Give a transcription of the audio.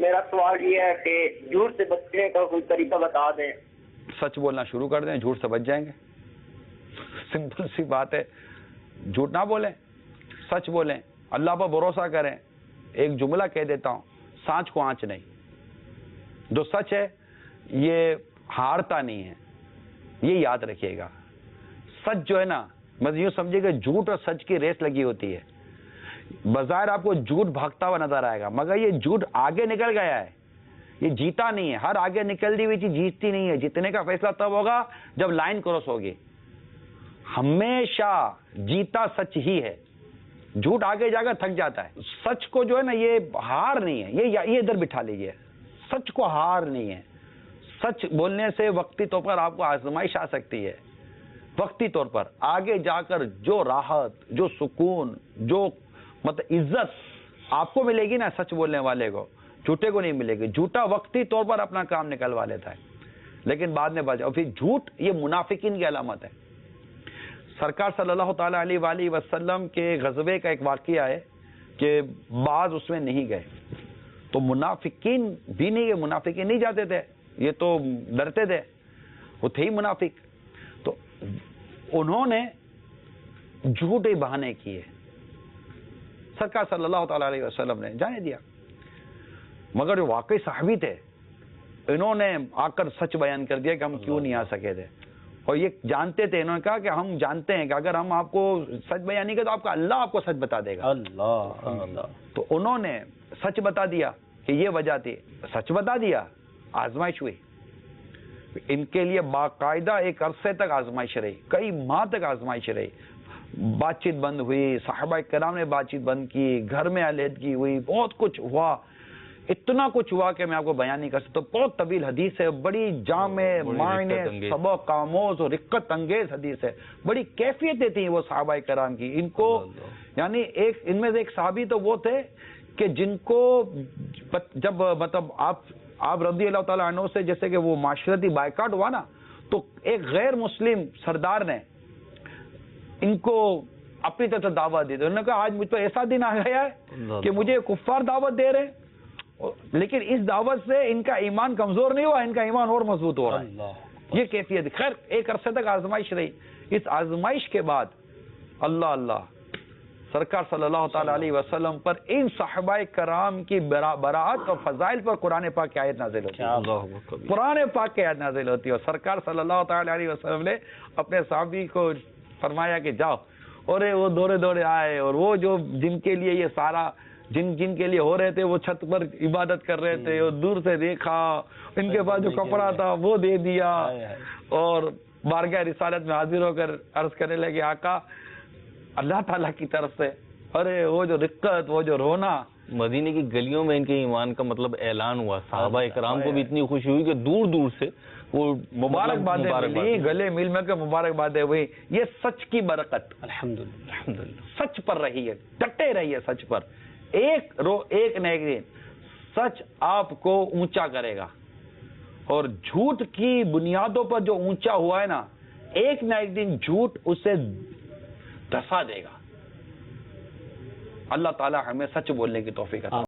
میرا سوال یہ ہے کہ جھوٹ سے بچنے کا کوئی طریقہ بتا دیں. سچ بولنا شروع کر دیں، جھوٹ سے بچ جائیں گے. سمپل سی بات ہے. جھوٹ نہ بولیں، سچ بولیں، اللہ پر بھروسہ کریں. ایک جملہ کہہ دیتا ہوں، سانچ کو آنچ نہیں. جو سچ ہے یہ ہارتا نہیں ہے، یہ یاد رکھیے گا. سچ جو ہے نا، مطلب یوں سمجھے کہ جھوٹ اور سچ کی ریس لگی ہوتی ہے. بظاہر آپ کو جھوٹ بھاگتا ہوا نظر آئے گا، مگر یہ جھوٹ آگے نکل گیا ہے، یہ جیتا نہیں ہے. ہر آگے نکلتی ہوئی چیز جیتتی نہیں ہے. جیتنے کا فیصلہ تب ہوگا جب لائن کراس ہوگی. ہمیشہ جیتا سچ ہی ہے. جھوٹ آگے جا کر تھک جاتا ہے. سچ کو جو ہے نا یہ ہار نہیں ہے. یہ ادھر بٹھا لیجئے، سچ کو ہار نہیں ہے. سچ بولنے سے وقتی طور پر آپ کو آزمائش آ سکتی ہے، وقتی طور پر. آگے جا کر جو راحت، جو سکون، جو مطلب عزت آپ کو ملے گی نا سچ بولنے والے کو، جھوٹے کو نہیں ملے گی. جھوٹا وقتی طور پر اپنا کام نکلوا لیتا ہے لیکن بعد میں بچ. اور پھر جھوٹ یہ منافقین کی علامت ہے. سرکار صلی اللہ تعالی علیہ وآلہ وسلم کے غزوے کا ایک واقعہ ہے کہ بعض اس میں نہیں گئے تو منافقین بھی نہیں گئے. منافقین نہیں جاتے تھے، یہ تو ڈرتے تھے، وہ تھے ہی منافق. تو انہوں نے جھوٹے بہانے کیے. سرکار صلی اللہ تعالی علیہ وسلم نے جانے دیا. مگر جو واقعی صحابی تھے انہوں نے آ کر سچ بیان کر دیا کہ ہم کیوں نہیں آ سکے تھے. اور یہ جانتے تھے، انہوں نے کہا کہ ہم جانتے ہیں کہ اگر ہم آپ کو سچ بیان نہیں کریں تو آپ کا اللہ آپ کو سچ بتا دے گا. اللہ. تو انہوں نے سچ بتا دیا کہ یہ وجہ تھی. سچ بتا دیا، آزمائش ہوئی. ان کے لیے باقاعدہ ایک عرصے تک آزمائش رہی، کئی ماہ تک آزمائش رہی. بات چیت بند ہوئی، صحابہ کرام نے بات چیت بند کی، گھر میں علیحدگی ہوئی، بہت کچھ ہوا. اتنا کچھ ہوا کہ میں آپ کو بیان نہیں کر سکتا. بہت طویل حدیث ہے، بڑی جامع معنی سبق آموز اور رقت انگیز حدیث ہے. بڑی کیفیتیں تھیں وہ صحابہ کرام کی. ان کو یعنی ایک ان میں سے ایک صحابی تو وہ تھے کہ جن کو جب مطلب آپ رضی اللہ تعالیٰ عنہ سے جیسے کہ وہ معاشرتی بائیکاٹ ہوا نا، تو ایک غیر مسلم سردار نے ان کو اپنی طرف سے دعوت دی. انہوں نے کہا آج مجھ پہ ایسا دن آ گیا ہے کہ مجھے کفار دعوت دے رہے ہیں، لیکن اس دعوت سے ان کا ایمان کمزور نہیں ہوا، ان کا ایمان اور مضبوط ہو رہا ہے. یہ کیفیت. خیر ایک عرصے تک آزمائش رہی. اس آزمائش کے بعد اللہ سرکار صلی اللہ تعالی علیہ وسلم پر ان صحابہ کرام کی براعت اور فضائل پر قرآن پاک کی آیت نازل ہوتی ہے. قرآن پاک کی آیت نازل ہوتی ہے اور سرکار صلی اللہ تعالی علیہ وسلم نے اپنے صحابی کو فرمایا کہ جاؤ. اور وہ دورے آئے اور وہ جو جن کے لیے یہ سارا جن کے لیے ہو رہے تھے وہ چھت پر عبادت کر رہے تھے اور دور سے دیکھا، ان کے پاس جو کپڑا تھا وہ دے دیا اور بارگاہ رسالت میں حاضر ہو کر عرض کرنے لگے آقا اللہ تعالیٰ کی طرف سے. ارے وہ جو رقت، وہ جو رونا. مدینے کی گلیوں میں ان کے ایمان کا مطلب اعلان ہوا. صحابہ کرام کو بھی اتنی خوشی ہوئی کہ دور دور سے وہ مبارکبادیں ملی، گلے مل مل کے مبارکبادیں ہوئی. یہ سچ کی برکت الحمدللہ سچ پر رہی ہے، ڈٹے رہی ہے سچ پر. ایک نہ ایک دن سچ آپ کو اونچا کرے گا اور جھوٹ کی بنیادوں پر جو اونچا ہوا ہے نا، ایک نہ ایک دن جھوٹ اسے دھسا دے گا. اللہ تعالی ہمیں سچ بولنے کی توفیق عطا